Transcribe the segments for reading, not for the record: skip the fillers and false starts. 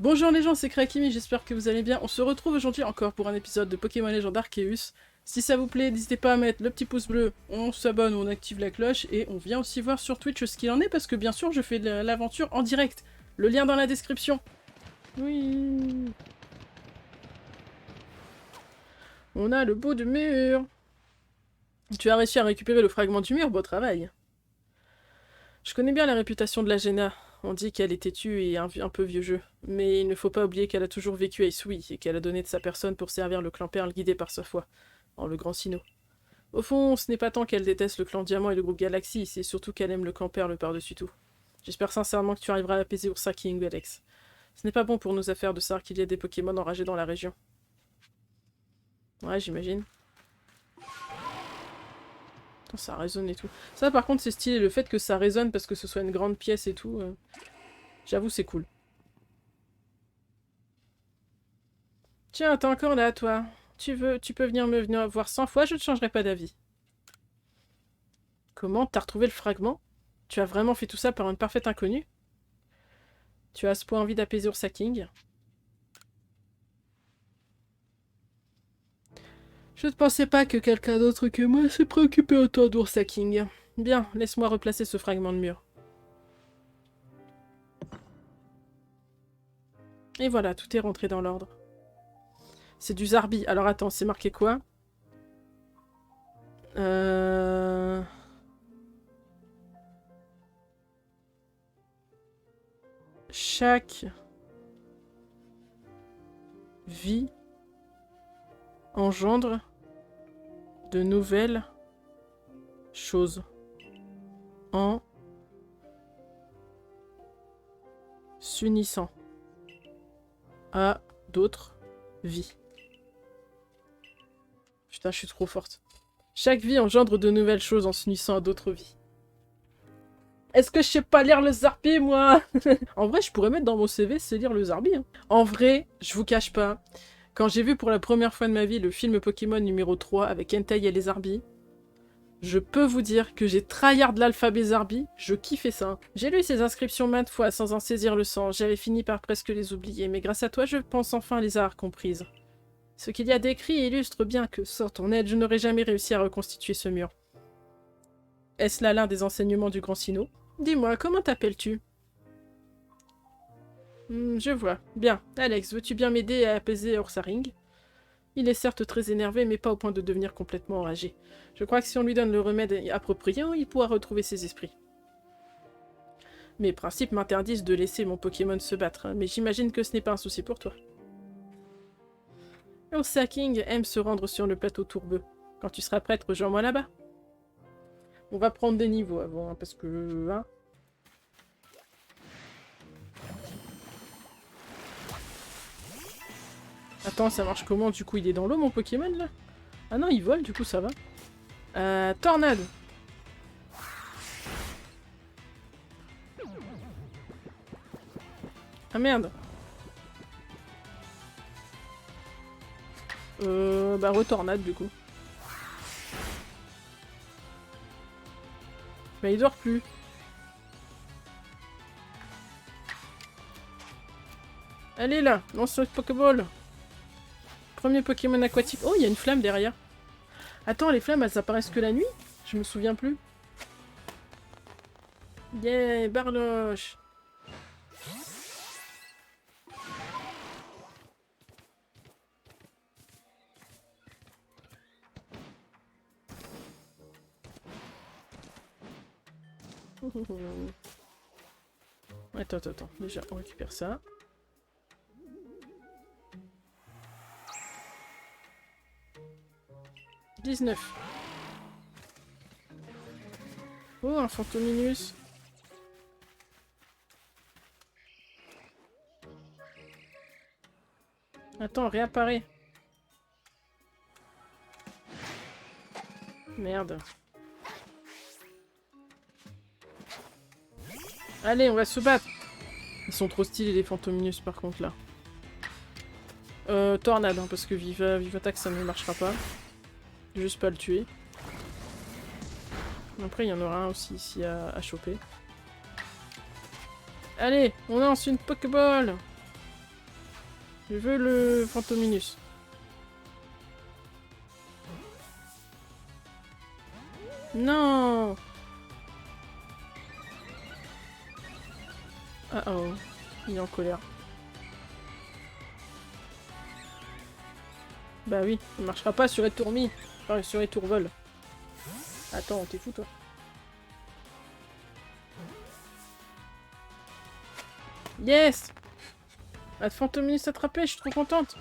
Bonjour les gens, c'est Krakimi, j'espère que vous allez bien. On se retrouve aujourd'hui encore pour un épisode de Pokémon Legend Arceus. Si ça vous plaît, n'hésitez pas à mettre le petit pouce bleu, on s'abonne, on active la cloche et on vient aussi voir sur Twitch ce qu'il en est parce que bien sûr je fais l'aventure en direct. Le lien dans la description. Oui. On a le bout du mur. Tu as réussi à récupérer le fragment du mur, beau travail. Je connais bien la réputation de la Jaina. On dit qu'elle est têtue et un peu vieux jeu. Mais il ne faut pas oublier qu'elle a toujours vécu à Isui et qu'elle a donné de sa personne pour servir le clan Perle guidé par sa foi, en le grand Sinnoh. Au fond, ce n'est pas tant qu'elle déteste le clan Diamant et le groupe Galaxy, c'est surtout qu'elle aime le clan Perle par-dessus tout. J'espère sincèrement que tu arriveras à apaiser Ursa King, Alex. Ce n'est pas bon pour nos affaires de savoir qu'il y a des Pokémon enragés dans la région. Ouais, j'imagine. Ça résonne et tout. Ça, par contre, c'est stylé. Le fait que ça résonne parce que ce soit une grande pièce et tout, j'avoue, c'est cool. Tiens, t'es encore là, toi. Tu peux venir voir 100 fois, je ne changerai pas d'avis. Comment? T'as retrouvé le fragment? Tu as vraiment fait tout ça par une parfaite inconnue? Tu as à ce point envie d'apaiser Ursa King? Je ne pensais pas que quelqu'un d'autre que moi se préoccupait autant d'Ursa King. Bien, laisse-moi replacer ce fragment de mur. Et voilà, tout est rentré dans l'ordre. C'est du Zarbi. Alors attends, c'est marqué quoi? Chaque vie engendre de nouvelles choses en s'unissant à d'autres vies. Putain, je suis trop forte. Chaque vie engendre de nouvelles choses en s'unissant à d'autres vies. Est-ce que je sais pas lire le Zarbi, moi? En vrai, je pourrais mettre dans mon CV, c'est lire le Zarbi. Hein. En vrai, je vous cache pas, quand j'ai vu pour la première fois de ma vie le film Pokémon numéro 3 avec Entei et les Zarbi, je peux vous dire que j'ai tryhard l'alphabet Zarbi, je kiffais ça. J'ai lu ces inscriptions maintes fois sans en saisir le sens, j'avais fini par presque les oublier, mais grâce à toi, je pense enfin les avoir comprises. Ce qu'il y a décrit illustre bien que, sans ton aide, je n'aurais jamais réussi à reconstituer ce mur. Est-ce là l'un des enseignements du grand Sinnoh? Dis-moi, comment t'appelles-tu? Je vois. Bien. Alex, veux-tu bien m'aider à apaiser Ursaring? Il est certes très énervé, mais pas au point de devenir complètement enragé. Je crois que si on lui donne le remède approprié, il pourra retrouver ses esprits. Mes principes m'interdisent de laisser mon Pokémon se battre, hein, mais j'imagine que ce n'est pas un souci pour toi. Ursa King aime se rendre sur le plateau tourbeux. Quand tu seras prête, rejoins-moi là-bas. On va prendre des niveaux avant, hein, parce que... Hein. Attends, ça marche comment? Du coup, il est dans l'eau, mon Pokémon, là? Ah non, il vole, du coup, ça va. Tornade! Ah merde! Bah, retornade, du coup. Mais il dort plus. Allez, là! Lance le Pokéball! Premier Pokémon aquatique. Oh, il y a une flamme derrière. Attends, les flammes, elles apparaissent que la nuit? Je me souviens plus. Yeah, Barloche! Attends. Déjà, on récupère ça. « 19. Oh, un Fantominus. Attends, réapparaît. Merde. Allez, on va se battre. Ils sont trop stylés les Fantominus par contre là. Tornade, hein, parce que Vive-Attaque ça ne marchera pas. Juste pas le tuer. Après il y en aura un aussi ici à choper. Allez, on lance une Pokéball! Je veux le Fantominus. Non. Ah oh. Il est en colère. Bah oui, ça marchera pas sur Etourmi. Enfin, sur Etourvol. Attends, t'es fou toi. Yes! La Fantominus attrapée, je suis trop contente.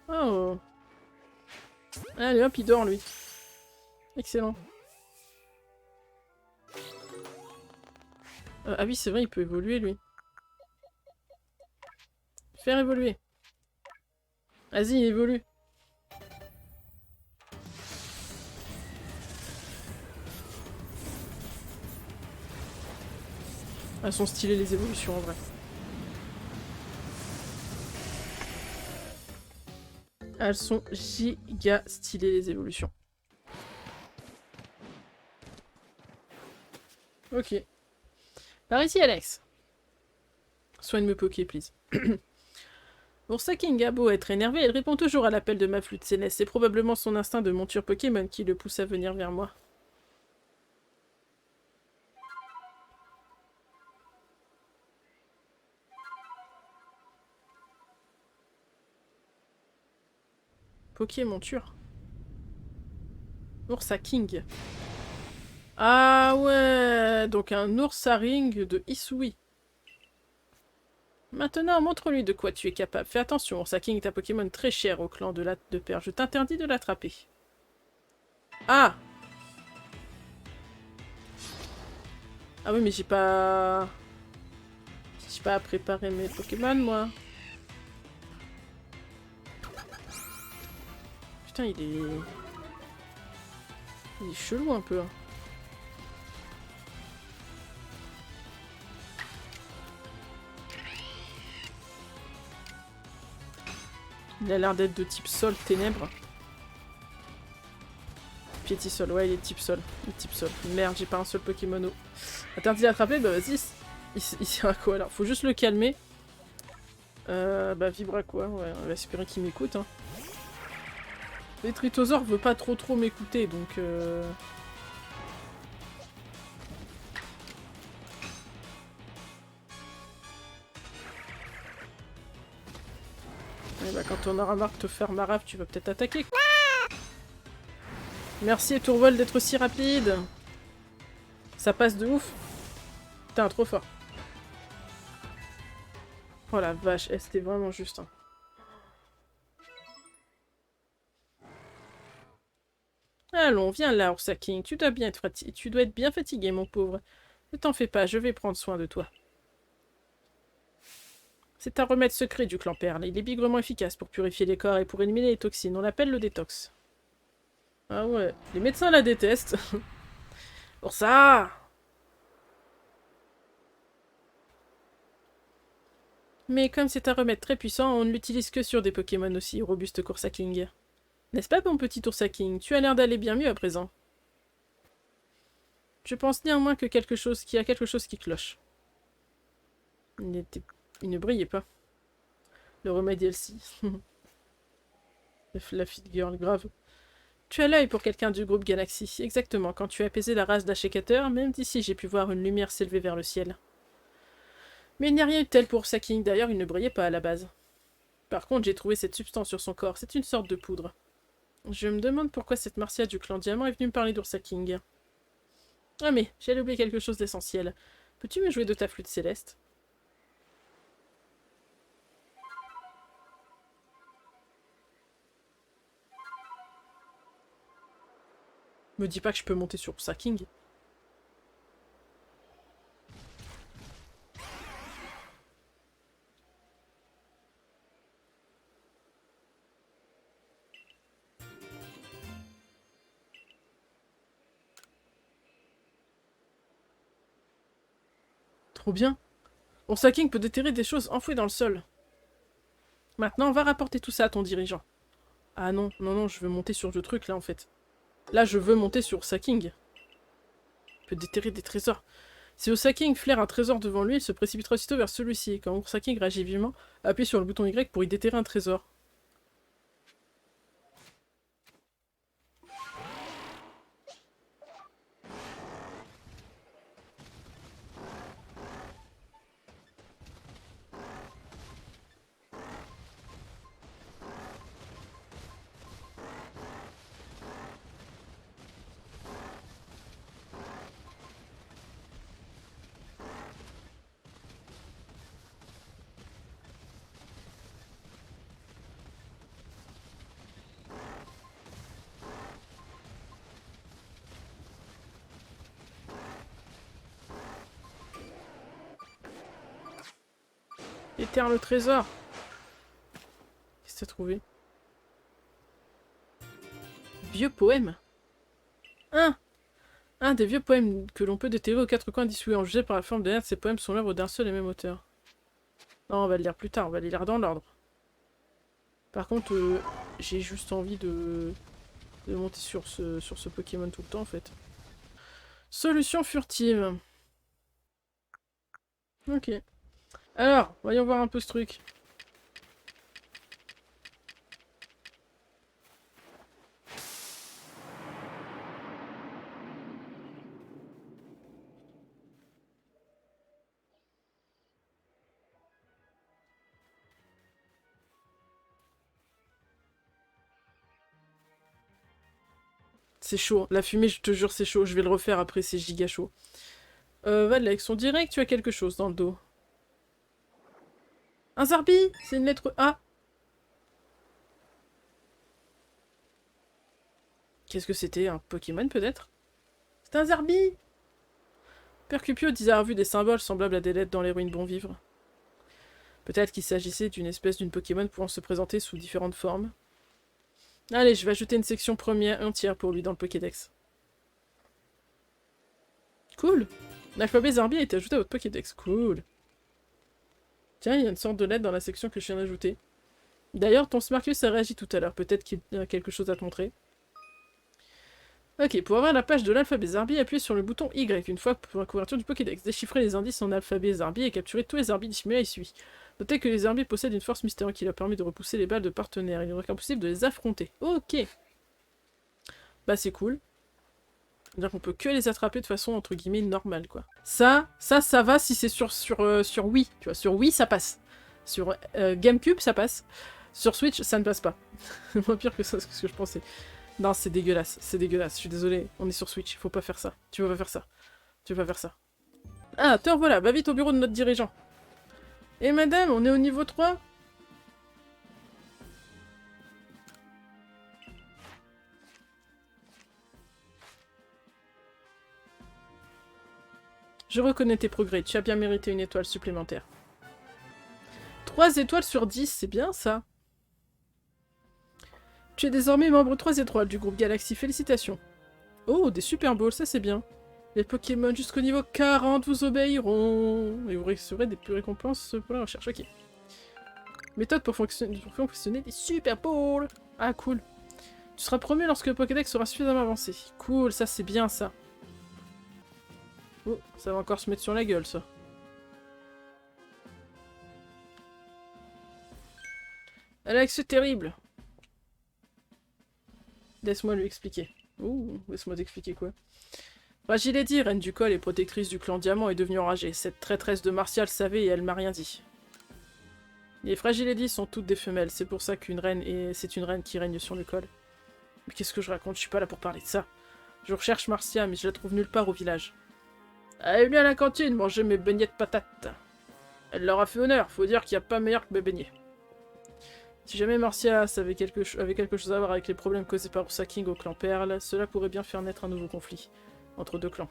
Oh. Allez hop, il dort lui. Excellent. Ah oui, c'est vrai, il peut évoluer lui. Faire évoluer. Vas-y, il évolue. Elles sont stylées les évolutions en vrai. Elles sont giga stylées les évolutions. Ok. Par ici, Alex. Soigne-me Poké, please. Pour ça, King a beau être énervé, elle répond toujours à l'appel de ma flûte céleste. C'est probablement son instinct de monture Pokémon qui le pousse à venir vers moi. Poké monture. Ours à King. Ah ouais, donc un ours à ring de Isui. Maintenant, montre-lui de quoi tu es capable. Fais attention, Ours à King est un Pokémon très cher au clan de Père. Je t'interdis de l'attraper. Ah! Ah oui, mais j'ai pas... J'ai pas préparé mes Pokémon, moi. Putain, il est... Il est chelou un peu. Hein. Il a l'air d'être de type sol, ténèbres. Piétisol, ouais, il est type sol. Il est type sol. Merde, j'ai pas un seul Pokémon eau. Interdit d'attraper, bah vas-y. Il sert à quoi alors? Faut juste le calmer. Bah Vibra quoi, ouais, on va espérer qu'il m'écoute. Hein. Le Tritosaure veut pas trop m'écouter, donc... Ouais, bah quand on aura marre de te faire marave, tu vas peut-être attaquer. Merci Tourvol d'être aussi rapide. Ça passe de ouf. Putain, trop fort. Oh la vache, c'était vraiment juste. Hein. Allons, viens là, Ursa King. Tu dois être bien fatigué, mon pauvre. Ne t'en fais pas, je vais prendre soin de toi. C'est un remède secret du clan Perle. Il est bigrement efficace pour purifier les corps et pour éliminer les toxines. On l'appelle le détox. Ah ouais, les médecins la détestent. Ursa! Mais comme c'est un remède très puissant, on ne l'utilise que sur des Pokémon aussi robustes qu'Ursa King. N'est-ce pas, mon petit Ursa King? Tu as l'air d'aller bien mieux à présent. Je pense néanmoins qu'il y a quelque chose qui cloche. Il ne brillait pas. Le remède Elsie. La fit girl, grave. Tu as l'œil pour quelqu'un du groupe Galaxy. Exactement, quand tu as apaisé la race d'Ashekater, même d'ici j'ai pu voir une lumière s'élever vers le ciel. Mais il n'y a rien eu de tel pour Saking, d'ailleurs il ne brillait pas à la base. Par contre, j'ai trouvé cette substance sur son corps, c'est une sorte de poudre. Je me demande pourquoi cette Marcia du clan Diamant est venue me parler d'Ursa King. Ah mais, j'allais oublier quelque chose d'essentiel. Peux-tu me jouer de ta flûte céleste? Me dis pas que je peux monter sur Ursa King. Trop bien. Ursa King peut déterrer des choses enfouies dans le sol. Maintenant, va rapporter tout ça à ton dirigeant. Ah non, je veux monter sur le truc là en fait. Là, je veux monter sur Ursa King. Il peut déterrer des trésors. Si Ursa King flaire un trésor devant lui, il se précipitera aussitôt vers celui-ci. Quand Ursa King réagit vivement, appuie sur le bouton Y pour y déterrer un trésor. Déterre le trésor. Qu'est-ce que t'as trouvé? Vieux poème. Un des vieux poèmes que l'on peut déterrer aux quatre coins dissous en jugé par la forme dernière de ces poèmes sont l'œuvre d'un seul et même auteur. Non, on va le lire plus tard, on va les lire dans l'ordre. Par contre, j'ai juste envie de monter sur ce Pokémon tout le temps en fait. Solution furtive. Ok. Alors, voyons voir un peu ce truc. C'est chaud. La fumée, je te jure, c'est chaud. Je vais le refaire après, c'est giga chaud. Valex, on dirait que tu as quelque chose dans le dos. Un Zarbi! C'est une lettre A. Qu'est-ce que c'était? Un Pokémon, peut-être? C'est un Zarbi! Percupio disait avoir vu des symboles semblables à des lettres dans les ruines Bon Vivre. Peut-être qu'il s'agissait d'une espèce d'une Pokémon pouvant se présenter sous différentes formes. Allez, je vais ajouter une section première entière pour lui dans le Pokédex. Cool! L'alphabet Zarbi a été ajouté à votre Pokédex. Cool. Tiens, il y a une sorte de lettre dans la section que je viens d'ajouter. D'ailleurs, ton Smarkus a réagi tout à l'heure. Peut-être qu'il a quelque chose à te montrer. Ok, pour avoir la page de l'alphabet Zarbi, appuyez sur le bouton Y une fois pour la couverture du Pokédex. Déchiffrez les indices en alphabet Zarbi et capturez tous les Zarbis dissimulés ici. Notez que les Zarbis possèdent une force mystérieuse qui leur permet de repousser les balles de partenaires. Il est donc impossible de les affronter. Ok. Bah c'est cool. C'est-à-dire qu'on peut que les attraper de façon entre guillemets normale quoi. Ça va si c'est sur Wii. Tu vois, sur Wii ça passe. Sur GameCube ça passe. Sur Switch ça ne passe pas. C'est moins pire que ça, c'est ce que je pensais. Non, c'est dégueulasse, je suis désolé, on est sur Switch, faut pas faire ça. Tu vas pas faire ça. Tu vas pas faire ça. Ah, te revoilà, va vite au bureau de notre dirigeant. Et madame, on est au niveau 3 ? Je reconnais tes progrès, tu as bien mérité une étoile supplémentaire. 3 étoiles sur 10, c'est bien ça. Tu es désormais membre 3 étoiles du groupe Galaxy, félicitations. Oh, des Super Balls, ça c'est bien. Les Pokémon jusqu'au niveau 40 vous obéiront. Et vous recevrez des plus récompenses pour la recherche, ok. Méthode pour fonctionner des Super Balls. Ah, cool. Tu seras promu lorsque le Pokédex sera suffisamment avancé. Cool, ça c'est bien ça. Oh, ça va encore se mettre sur la gueule ça. Alex, c'est terrible. Laisse-moi lui expliquer. Ouh, laisse-moi t'expliquer quoi. Fragile Lady, reine du col et protectrice du clan Diamant, est devenue enragée. Cette traîtresse de Martial savait et elle m'a rien dit. Les Fragile Lady sont toutes des femelles, c'est pour ça qu'une reine et c'est une reine qui règne sur le col. Mais qu'est-ce que je raconte? Je suis pas là pour parler de ça. Je recherche Marcia, mais je la trouve nulle part au village. Elle est venue à la cantine manger mes beignets de patates. Elle leur a fait honneur, faut dire qu'il n'y a pas meilleur que mes beignets. Si jamais Marcia avait quelque chose à voir avec les problèmes causés par Ursa King au clan Perle, cela pourrait bien faire naître un nouveau conflit entre deux clans.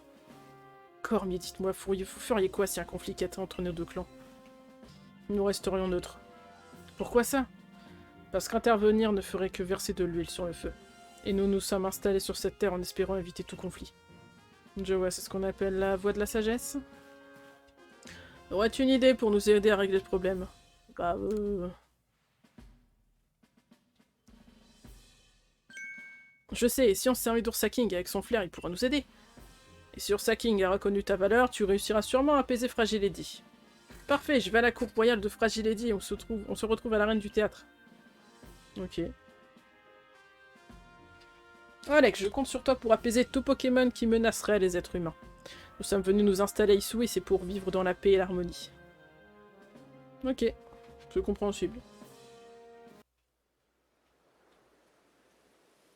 Cormier, dites-moi, vous feriez quoi si un conflit était entre nos deux clans? Nous resterions neutres. Pourquoi ça? Parce qu'intervenir ne ferait que verser de l'huile sur le feu. Et nous nous sommes installés sur cette terre en espérant éviter tout conflit. Je vois, c'est ce qu'on appelle la voie de la sagesse. Aurais-tu une idée pour nous aider à régler le problème? Bah, Je sais, si on se servait d'Ursa King avec son flair, il pourra nous aider. Et si Ursaking a reconnu ta valeur, tu réussiras sûrement à apaiser Fragile Lady. Parfait, je vais à la cour royale de Fragile Lady et on se retrouve à l'arène du théâtre. Ok. Alex, je compte sur toi pour apaiser tout Pokémon qui menacerait les êtres humains. Nous sommes venus nous installer ici et c'est pour vivre dans la paix et l'harmonie. Ok, c'est compréhensible.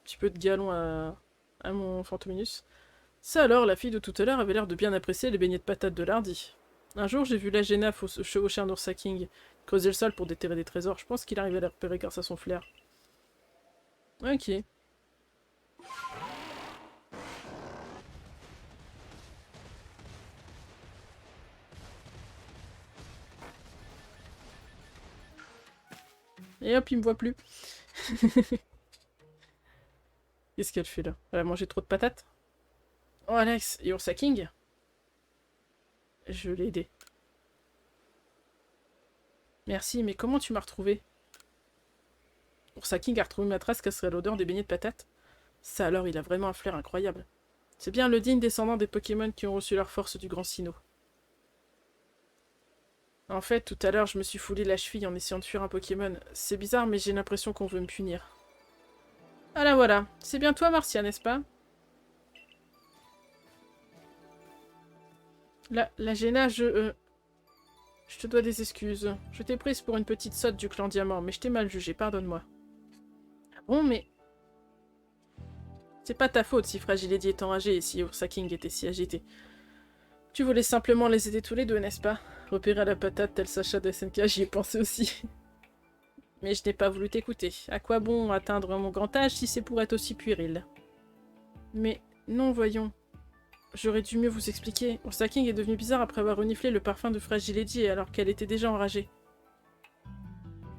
Petit peu de galon à mon Fantominus. Ça alors, la fille de tout à l'heure avait l'air de bien apprécier les beignets de patates de Lardy. Un jour, j'ai vu la Géna chevaucher un Ursaking, creuser le sol pour déterrer des trésors. Je pense qu'il arrive à les repérer grâce à son flair. Ok. Et hop, il me voit plus. Qu'est-ce qu'elle fait là? Elle a mangé trop de patates? Oh Alex, et Ursaking? Je l'ai aidé. Merci, mais comment tu m'as retrouvé? Ursaking a retrouvé ma trace grâce à l'odeur des beignets de patates. Ça alors, il a vraiment un flair incroyable. C'est bien le digne descendant des Pokémon qui ont reçu leur force du Grand Sinnoh. En fait, tout à l'heure, je me suis foulé la cheville en essayant de fuir un Pokémon. C'est bizarre, mais j'ai l'impression qu'on veut me punir. Ah là voilà, c'est bien toi, Marcia, n'est-ce pas? La Géna, je te dois des excuses. Je t'ai prise pour une petite sotte du clan Diamant, mais je t'ai mal jugée, pardonne-moi. Ah bon, mais... C'est pas ta faute si Fragile Lady est enragée et si Ursaking était si agité. Tu voulais simplement les aider tous les deux, n'est-ce pas? Repérer à la patate tel Sacha de SNK, j'y ai pensé aussi. Mais je n'ai pas voulu t'écouter. À quoi bon atteindre mon grand âge si c'est pour être aussi puéril? Mais non, voyons. J'aurais dû mieux vous expliquer. Ursaking est devenu bizarre après avoir reniflé le parfum de Fragile Lady alors qu'elle était déjà enragée.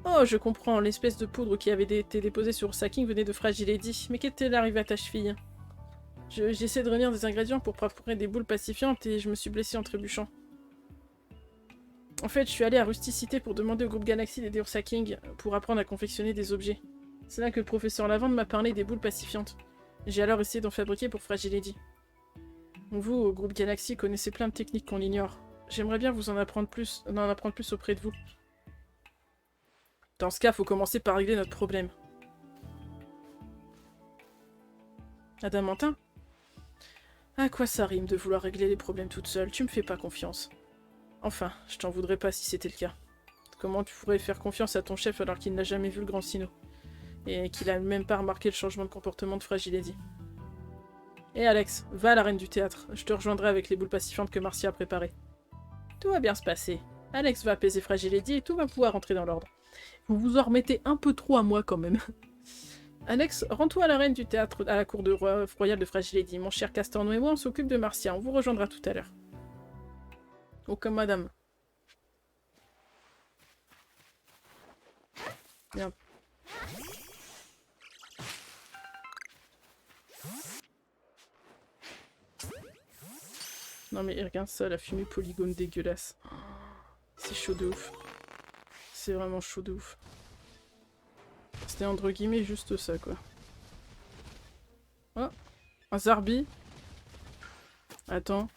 Oh, je comprends. L'espèce de poudre qui avait été déposée sur Ursaking venait de Fragile Lady. Mais qu'est-il arrivé à ta cheville? J'essaie de réunir des ingrédients pour préparer des boules pacifiantes et je me suis blessée en trébuchant. En fait, je suis allée à Rusticité pour demander au groupe Galaxy d'aider Ursaking pour apprendre à confectionner des objets. C'est là que le professeur Lavande m'a parlé des boules pacifiantes. J'ai alors essayé d'en fabriquer pour Fragile Lady. Vous, au groupe Galaxy, connaissez plein de techniques qu'on ignore. J'aimerais bien en apprendre plus auprès de vous. Dans ce cas, faut commencer par régler notre problème. Adamantin? À quoi ça rime de vouloir régler les problèmes toute seule? Tu me fais pas confiance. Enfin, je t'en voudrais pas si c'était le cas. Comment tu pourrais faire confiance à ton chef alors qu'il n'a jamais vu le Grand Sinnoh? Et qu'il a même pas remarqué le changement de comportement de Fragile Lady? Et Alex, va à l'arène du théâtre. Je te rejoindrai avec les boules pacifiantes que Marcia a préparées. Tout va bien se passer. Alex va apaiser Fragile Lady et tout va pouvoir rentrer dans l'ordre. Vous vous en remettez un peu trop à moi quand même. Alex, rends-toi à l'arène du théâtre à la cour royale de Fragile Lady. Mon cher Castorno et moi, on s'occupe de Marcia. On vous rejoindra tout à l'heure. Oh, comme madame. Bien. Non mais regarde ça, la fumée polygone dégueulasse. C'est chaud de ouf. C'est vraiment chaud de ouf. C'était entre guillemets juste ça quoi. Oh, un Zarbi. Attends.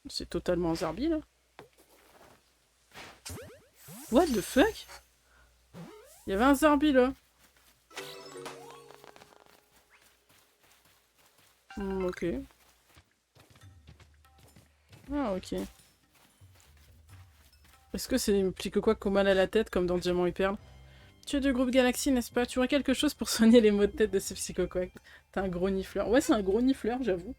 C'est totalement un Zarbi là. What the fuck? Il y avait un Zarbi là. Ok. Ah ok. Est-ce que c'est Psychoquack qu'on mal à la tête comme dans Diamant et Perle? Tu es du groupe Galaxy, n'est-ce pas? Tu aurais quelque chose pour soigner les maux de tête de ces Psychoquack. T'es un gros nifleur. Ouais, c'est un gros nifleur, j'avoue.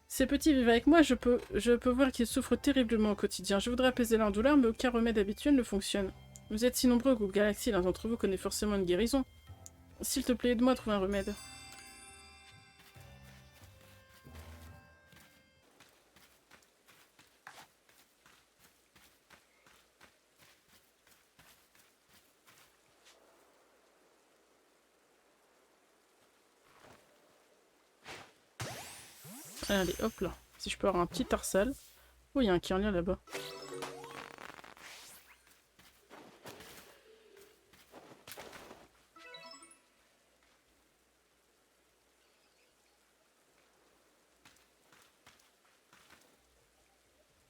Ces petits vivent avec moi, je peux voir qu'ils souffrent terriblement au quotidien. Je voudrais apaiser leur douleur, mais aucun remède habituel ne fonctionne. Vous êtes si nombreux au groupe Galaxy, l'un d'entre vous connaît forcément une guérison. S'il te plaît, aide-moi à trouver un remède. Allez, hop là. Si je peux avoir un petit tarsal. Oh, il y a un Kirlia là-bas.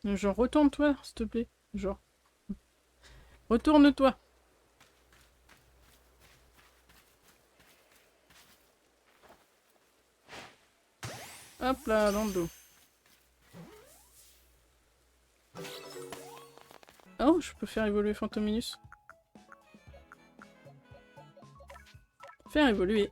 Genre, retourne-toi, s'il te plaît. Genre. Retourne-toi. Hop là, dans le dos. Oh, je peux faire évoluer Fantominus. Faire évoluer.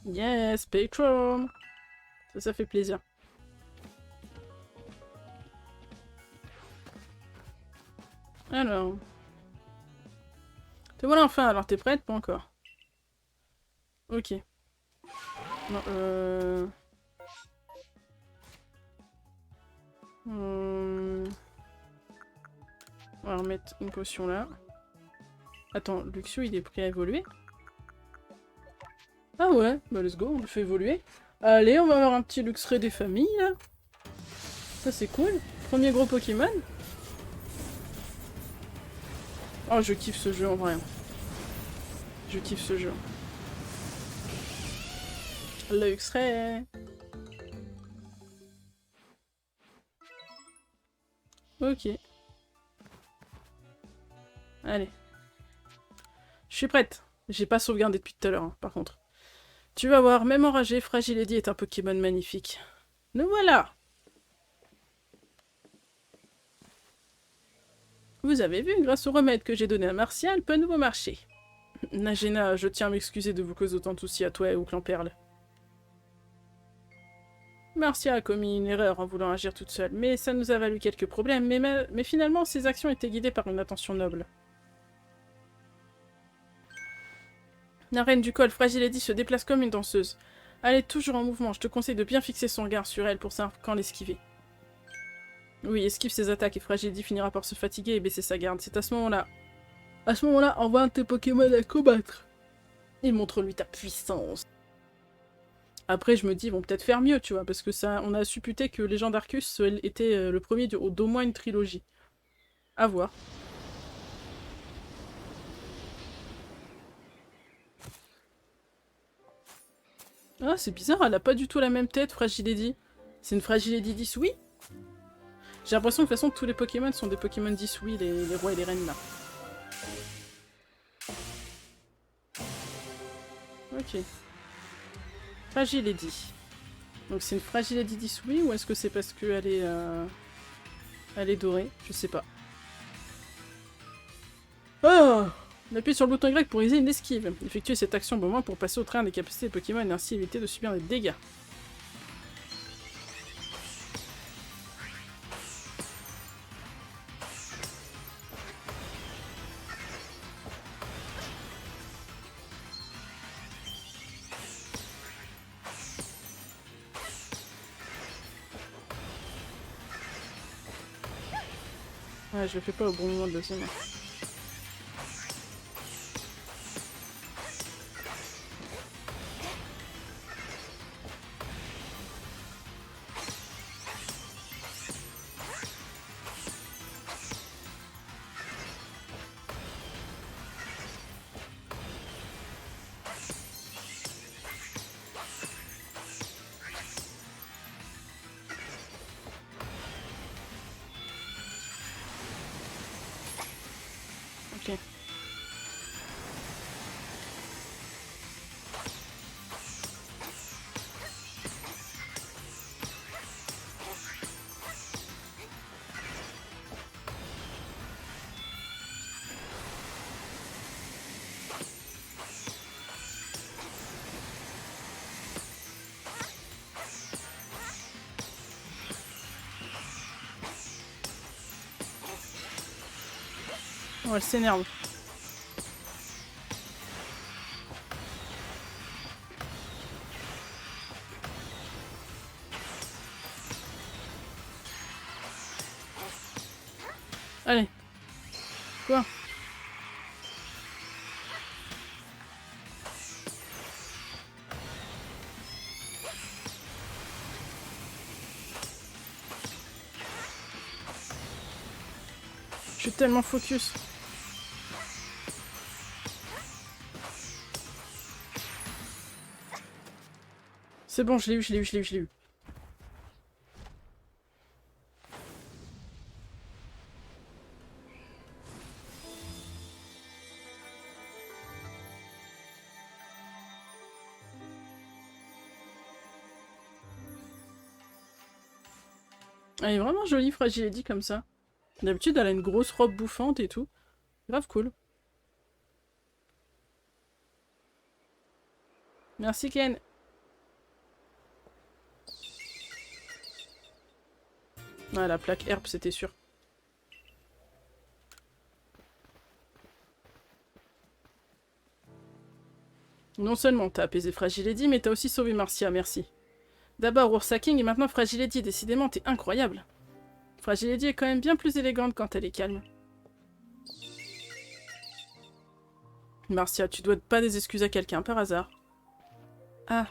Yes, Spectrum. Ça fait plaisir. Alors. Te voilà enfin, alors t'es prête? Pas encore. Ok. Non, On va remettre une potion là. Attends, Luxio il est prêt à évoluer? Ah ouais, bah let's go, on le fait évoluer. Allez, on va avoir un petit Luxray des familles là. Ça c'est cool. Premier gros Pokémon. Oh, je kiffe ce jeu en vrai. Je kiffe ce jeu. Luxray. Ok. Allez. Je suis prête. J'ai pas sauvegardé depuis tout à l'heure, hein, par contre. Tu vas voir, même enragé, Fragile Eddy est un Pokémon magnifique. Nous voilà! Vous avez vu, grâce au remède que j'ai donné à Martial, peut à nouveau marcher. Nagena, je tiens à m'excuser de vous causer autant de soucis à toi et au clan Perle. Marcia a commis une erreur en voulant agir toute seule, mais ça nous a valu quelques problèmes, mais finalement ses actions étaient guidées par une intention noble. La reine du col, Fragile Eddy, se déplace comme une danseuse. Elle est toujours en mouvement, je te conseille de bien fixer son regard sur elle pour savoir quand l'esquiver. Oui, esquive ses attaques et Fragile Eddy finira par se fatiguer et baisser sa garde. C'est à ce moment-là. À ce moment-là, envoie un de tes Pokémon à combattre. Et montre-lui ta puissance. Après, je me dis, ils vont peut-être faire mieux, tu vois, parce que ça, on a supputé que Légende Arceus était le premier d'au moins une trilogie. À voir. Ah, c'est bizarre, elle a pas du tout la même tête, Fragile Eddy. C'est une Fragile Eddy 10, oui. J'ai l'impression que de toute façon, tous les Pokémon sont des Pokémon 10, oui, les rois et les reines, là. Ok. Fragile Eddy. Donc c'est une Fragile Eddy 10, oui, ou est-ce que c'est parce qu'elle est... elle est dorée? Je sais pas. Ah! On appuie sur le bouton Y pour réaliser une esquive. Effectuez cette action au moment pour passer au train des capacités des Pokémon et ainsi éviter de subir des dégâts. Ouais, je le fais pas au bon moment de le semer. Ok. Oh, elle s'énerve. Allez. Quoi? suis tellement focus. C'est bon, je l'ai eu, je l'ai eu, je l'ai eu, je l'ai eu. Elle est vraiment jolie, Fragility, comme ça. D'habitude, elle a une grosse robe bouffante et tout. Grave cool. Merci, Ken. Ah, la plaque herbe, c'était sûr. Non seulement t'as apaisé Fragility, mais t'as aussi sauvé Marcia, merci. D'abord Ursa King et maintenant Fragility, décidément t'es incroyable. Fragility est quand même bien plus élégante quand elle est calme. Marcia, tu dois pas des excuses à quelqu'un par hasard. Ah.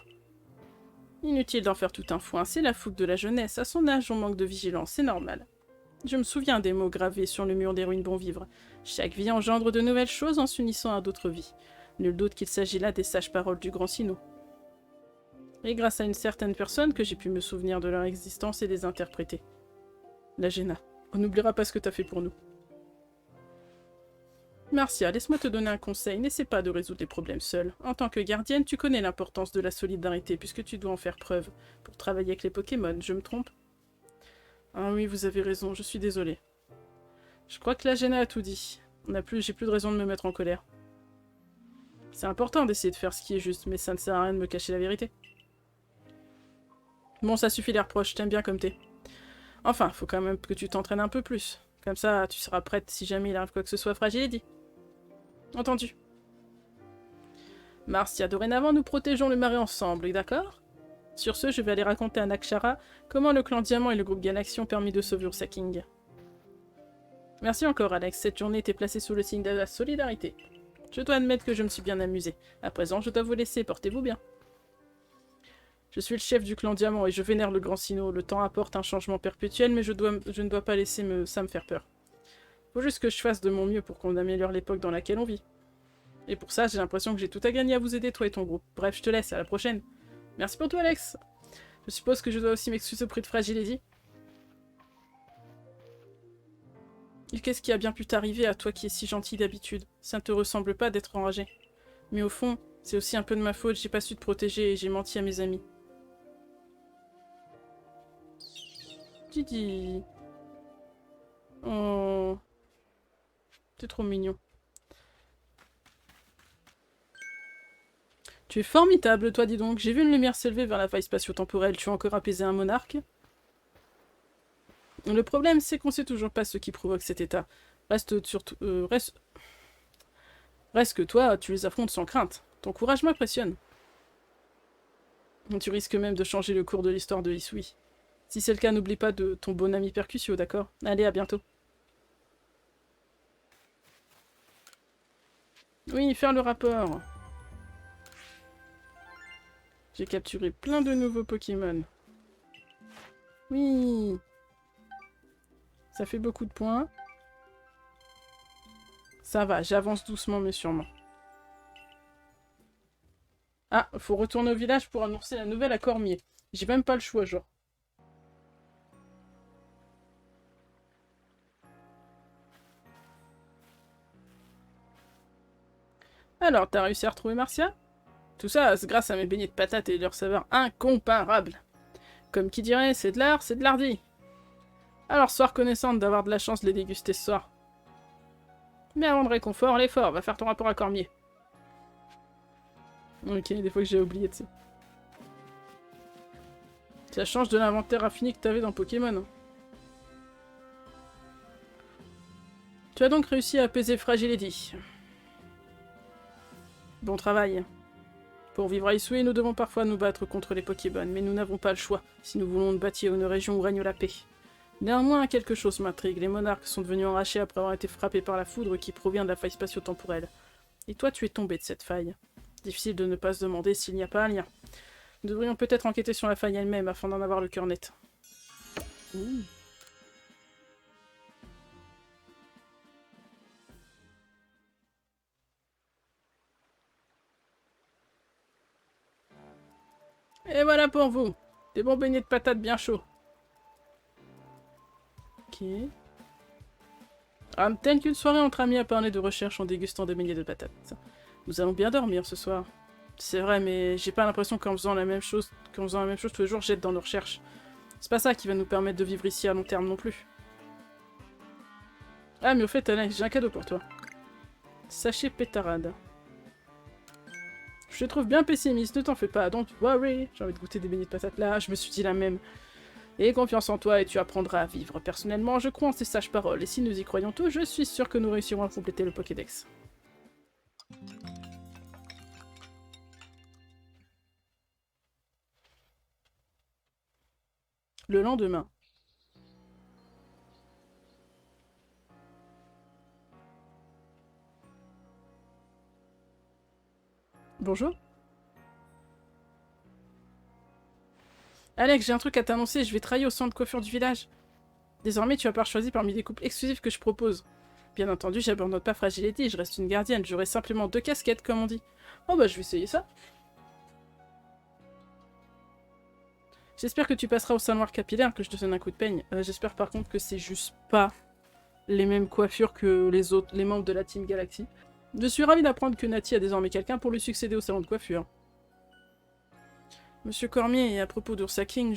Inutile d'en faire tout un foin, c'est la fougue de la jeunesse. À son âge, on manque de vigilance, c'est normal. Je me souviens des mots gravés sur le mur des ruines bon vivre. Chaque vie engendre de nouvelles choses en s'unissant à d'autres vies. Nul doute qu'il s'agit là des sages paroles du grand Sinnoh. Et grâce à une certaine personne que j'ai pu me souvenir de leur existence et les interpréter. La Jaina, on n'oubliera pas ce que t'as fait pour nous. Marcia, laisse-moi te donner un conseil, n'essaie pas de résoudre les problèmes seule. En tant que gardienne, tu connais l'importance de la solidarité puisque tu dois en faire preuve pour travailler avec les Pokémon, je me trompe? Ah oui, vous avez raison, je suis désolée. Je crois que la Jaina a tout dit. J'ai plus de raison de me mettre en colère. C'est important d'essayer de faire ce qui est juste, mais ça ne sert à rien de me cacher la vérité. Bon, ça suffit les reproches, t'aimes bien comme t'es. Enfin, faut quand même que tu t'entraînes un peu plus. Comme ça, tu seras prête si jamais il arrive quoi que ce soit Fragility. Entendu. Marcia, dorénavant, nous protégeons le marais ensemble, d'accord? Sur ce, je vais aller raconter à Nakshara comment le clan Diamant et le groupe Galaxy ont permis de sauver Ursa King. Merci encore, Alex. Cette journée était placée sous le signe de la solidarité. Je dois admettre que je me suis bien amusée. À présent, je dois vous laisser. Portez-vous bien. Je suis le chef du clan Diamant et je vénère le grand Sinnoh. Le temps apporte un changement perpétuel, mais je ne dois pas laisser ça me faire peur. Faut juste que je fasse de mon mieux pour qu'on améliore l'époque dans laquelle on vit. Et pour ça, j'ai l'impression que j'ai tout à gagner à vous aider, toi et ton groupe. Bref, je te laisse, à la prochaine. Merci pour tout, Alex. Je suppose que je dois aussi m'excuser auprès de Fragility. Et qu'est-ce qui a bien pu t'arriver à toi qui es si gentil d'habitude? Ça ne te ressemble pas d'être enragé. Mais au fond, c'est aussi un peu de ma faute, j'ai pas su te protéger et j'ai menti à mes amis. Didi. Oh. T'es trop mignon. Tu es formidable, toi, dis donc. J'ai vu une lumière s'élever vers la faille spatio-temporelle. Tu as encore apaisé un monarque? Le problème, c'est qu'on sait toujours pas ce qui provoque cet état. Reste que toi, tu les affrontes sans crainte. Ton courage m'impressionne. Tu risques même de changer le cours de l'histoire de Hisui. Si c'est le cas, n'oublie pas de ton bon ami Percusio, d'accord? Allez, à bientôt. Oui, faire le rapport. J'ai capturé plein de nouveaux Pokémon. Oui. Ça fait beaucoup de points. Ça va, j'avance doucement mais sûrement. Ah, faut retourner au village pour annoncer la nouvelle à Cormier. J'ai même pas le choix, genre. Alors, t'as réussi à retrouver Marcia? Tout ça, c'est grâce à mes beignets de patates et leur saveur incomparable. Comme qui dirait, c'est de l'art, c'est de l'ardi. Alors, sois reconnaissante d'avoir de la chance de les déguster ce soir. Mais avant de réconfort, l'effort, va faire ton rapport à Cormier. Ok, des fois que j'ai oublié, tu sais. Ça change de l'inventaire infini que t'avais dans Pokémon. Hein. Tu as donc réussi à apaiser Fragility. Bon travail. Pour vivre à Hisui, nous devons parfois nous battre contre les Pokémon, mais nous n'avons pas le choix si nous voulons bâtir une région où règne la paix. Néanmoins, quelque chose m'intrigue. Les monarques sont devenus enragés après avoir été frappés par la foudre qui provient de la faille spatio-temporelle. Et toi, tu es tombé de cette faille. Difficile de ne pas se demander s'il n'y a pas un lien. Nous devrions peut-être enquêter sur la faille elle-même afin d'en avoir le cœur net. Ouh. Et voilà pour vous. Des bons beignets de patates bien chauds. Ok. Ah, peut-être qu'une soirée entre amis à parler de recherche en dégustant des beignets de patates. Nous allons bien dormir ce soir. C'est vrai, mais j'ai pas l'impression qu'en faisant la même chose tous les jours, j'aide dans nos recherches. C'est pas ça qui va nous permettre de vivre ici à long terme non plus. Ah, mais au fait, Alex, j'ai un cadeau pour toi. Sachet pétarade. Je te trouve bien pessimiste, ne t'en fais pas, don't worry. J'ai envie de goûter des beignets de patates là, je me suis dit la même. Aie confiance en toi et tu apprendras à vivre. Personnellement, je crois en ces sages paroles, et si nous y croyons tous, je suis sûr que nous réussirons à compléter le Pokédex. Le lendemain. Bonjour. Alex, j'ai un truc à t'annoncer, je vais travailler au centre de coiffure du village. Désormais, tu vas pouvoir choisir parmi les couples exclusifs que je propose. Bien entendu, j'abandonne pas Fragility, je reste une gardienne, j'aurai simplement 2 casquettes, comme on dit. Oh bah, je vais essayer ça. J'espère que tu passeras au sein noir capillaire, que je te donne un coup de peigne. J'espère par contre que c'est juste pas les mêmes coiffures que les membres de la Team Galaxy. Je suis ravie d'apprendre que Nati a désormais quelqu'un pour lui succéder au salon de coiffure. Monsieur Cormier, et à propos d'Ursa King,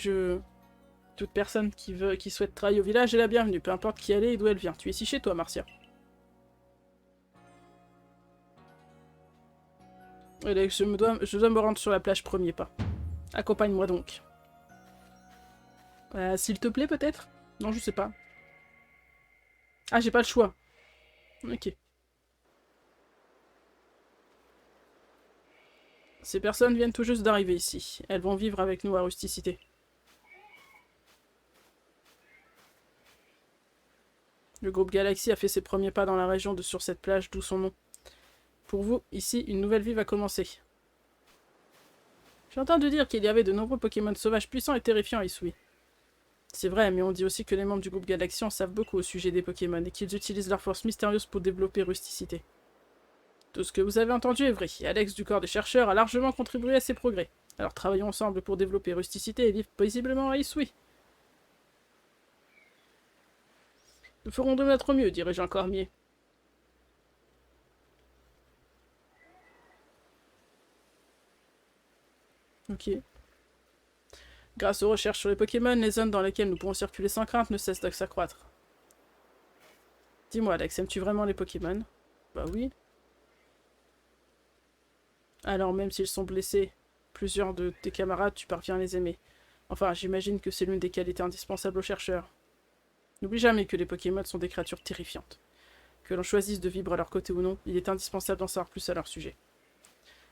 toute personne qui souhaite travailler au village est la bienvenue, peu importe qui elle est et d'où elle vient. Tu es ici chez toi, Marcia. Allez, je dois me rendre sur la plage premier pas. Accompagne-moi donc. S'il te plaît, peut-être? Non, je sais pas. Ah, j'ai pas le choix. Ok. Ces personnes viennent tout juste d'arriver ici. Elles vont vivre avec nous à Rusticité. Le groupe Galaxy a fait ses premiers pas dans la région sur cette plage, d'où son nom. Pour vous, ici, une nouvelle vie va commencer. J'ai entendu dire qu'il y avait de nombreux Pokémon sauvages puissants et terrifiants à Isui. C'est vrai, mais on dit aussi que les membres du groupe Galaxy en savent beaucoup au sujet des Pokémon et qu'ils utilisent leur force mystérieuse pour développer Rusticité. Tout ce que vous avez entendu est vrai, et Alex du corps des chercheurs a largement contribué à ces progrès. Alors travaillons ensemble pour développer Rusticité et vivre paisiblement à Isui. Nous ferons de notre mieux, dirait Jean Cormier. Ok. Grâce aux recherches sur les Pokémon, les zones dans lesquelles nous pourrons circuler sans crainte ne cessent de s'accroître. Dis-moi, Alex, aimes-tu vraiment les Pokémon? Bah oui. Alors, même s'ils sont blessés, plusieurs de tes camarades, tu parviens à les aimer. Enfin, j'imagine que c'est l'une des qualités indispensables aux chercheurs. N'oublie jamais que les Pokémon sont des créatures terrifiantes. Que l'on choisisse de vivre à leur côté ou non, il est indispensable d'en savoir plus à leur sujet.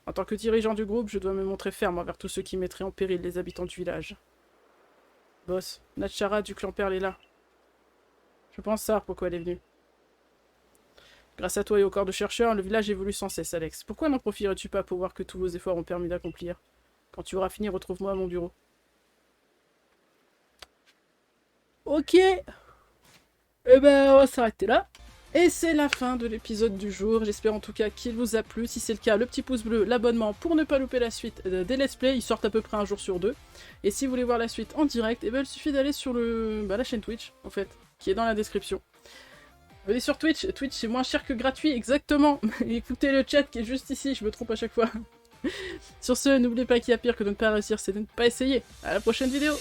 En tant que dirigeant du groupe, je dois me montrer ferme envers tous ceux qui mettraient en péril les habitants du village. Boss, Natchara du clan Perle est là. Je pense savoir pourquoi elle est venue. Grâce à toi et au corps de chercheurs, le village évolue sans cesse, Alex. Pourquoi n'en profiterais-tu pas pour voir que tous vos efforts ont permis d'accomplir? Quand tu auras fini, retrouve-moi à mon bureau. Ok. Eh ben, on va s'arrêter là. Et c'est la fin de l'épisode du jour. J'espère en tout cas qu'il vous a plu. Si c'est le cas, le petit pouce bleu, l'abonnement pour ne pas louper la suite des let's play. Ils sortent à peu près un jour sur deux. Et si vous voulez voir la suite en direct, eh ben, il suffit d'aller sur la chaîne Twitch, en fait, qui est dans la description. Venez sur Twitch. Twitch, c'est moins cher que gratuit, exactement. Écoutez le chat qui est juste ici, je me trompe à chaque fois. Sur ce, n'oubliez pas qu'il y a pire que de ne pas réussir, c'est de ne pas essayer. À la prochaine vidéo.